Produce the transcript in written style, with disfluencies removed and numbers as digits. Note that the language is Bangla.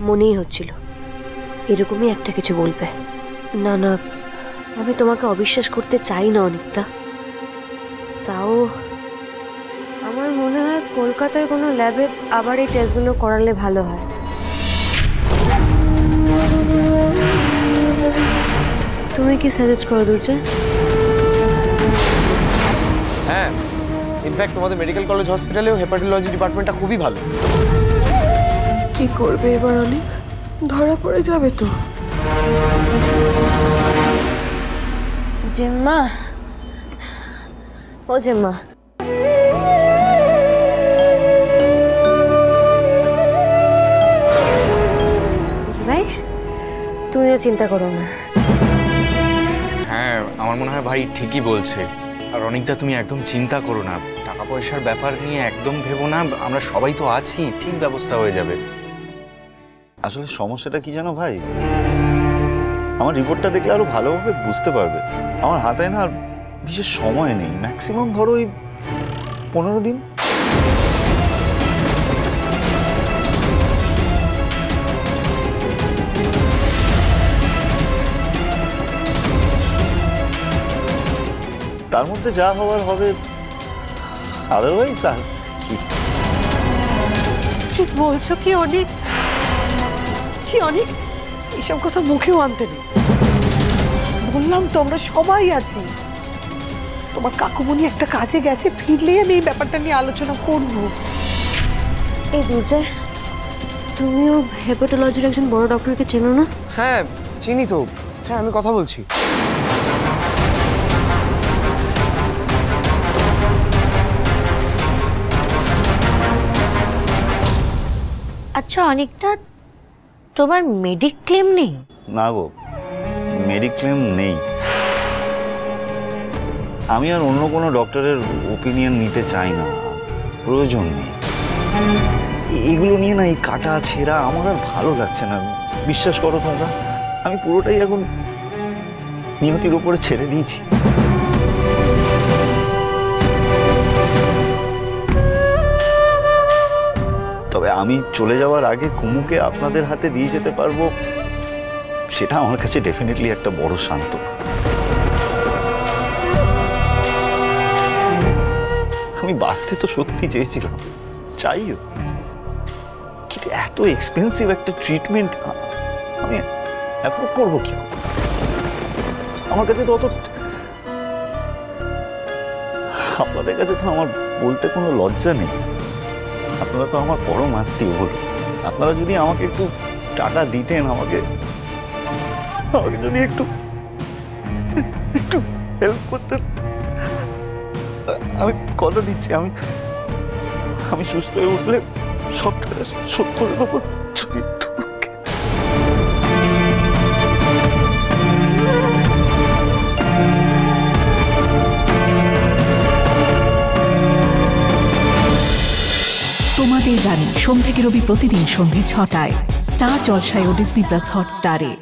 মনেই হচ্ছিল এরকমই একটা কিছু বলবে। না না, আমি তোমাকে অবিশ্বাস করতে চাই না অনিকতা, তাও আমার মনে হয় কলকাতার কোনো ল্যাবে আবার এই টেস্টগুলো করালে ভালো হয়। তুমি কি সাজেস্ট করো দুর্জয়? হ্যাঁ, ইনফ্যাক্ট তোমাদের মেডিকেল কলেজ হসপিটালেও হেপাটোলজি ডিপার্টমেন্টটা খুবই ভালো। কি করবে এবার অনেক? ধরা পড়ে যাবে তো। জেম্মা, ও জেম্মা, ভাই তুমিও চিন্তা করো না। হ্যাঁ, আমার মনে হয় ভাই ঠিকই বলছে। আর অনিকদা, তুমি একদম চিন্তা করো না, টাকা পয়সার ব্যাপার নিয়ে একদম ভেবো না, আমরা সবাই তো আছি, ঠিক ব্যবস্থা হয়ে যাবে। আসলে সমস্যাটা কি জানো ভাই, আমার রিপোর্টটা দেখলে আরো ভালোভাবে বুঝতে পারবে। আমার হাতে না আর বিশেষ সময় নেই, ম্যাক্সিমাম ধরো ওই 15 দিন। তার মধ্যে যা হওয়ার হবে, আদারওয়াইজ আর কি। কি বলছো কি অনেক? অনেক এসব কথা মুখেও আনতে নেই। বললাম তো আমরা সবাই আছি। তোমার কাকুমণি একটা কাজে গেছে, ফিরলেই আমি এই ব্যাপারটা নিয়ে আলোচনা করব। এই দুর্জয়, তুমিও হেপাটোলজির একজন বড় ডক্টরকে চেনো না? হ্যাঁ চিনি তো, হ্যাঁ আমি কথা বলছি। আচ্ছা অনেকটা, তোমার মেডিক্লেম নেই? না গো, মেডিক্লেম নেই। আমি আর অন্য কোনো ডক্টরের ওপিনিয়ন নিতে চাই না, প্রয়োজন নেই। এগুলো নিয়ে না, এই কাটা ছেঁড়া আমার আর ভালো লাগছে না। বিশ্বাস করো তোমরা, আমি পুরোটাই এখন নিয়তির উপরে ছেড়ে দিয়েছি। তবে আমি চলে যাওয়ার আগে কুমুকে আপনাদের হাতে দিয়ে যেতে পারবো, সেটা আমার কাছে ডেফিনেটলি একটা বড় সান্ত্বনা। আমি বাঁচতে তো সত্যি চেয়েছিলাম, চাইও, কিন্তু এত এক্সপেন্সিভ একটা ট্রিটমেন্ট আমি অ্যাফোর্ড করবো কি? আমার কাছে তো অত, আপনাদের কাছে তো আমার বলতে কোনো লজ্জা নেই। আপনারা তো আমার পরম আত্মীয় বলুন। আপনারা যদি আমাকে একটু টাকা দিতেন, আমাকে যদি একটু হেল্প করতেন, আমি কথা দিচ্ছি, আমি সুস্থ হয়ে উঠলে সব টাকা শোধ করে দেবো। তোমাদের জানি সোম থেকে রবি প্রতিদিন সন্ধ্যে 6টায় স্টার জলসায় ও ডিজনি প্লাস হটস্টারে।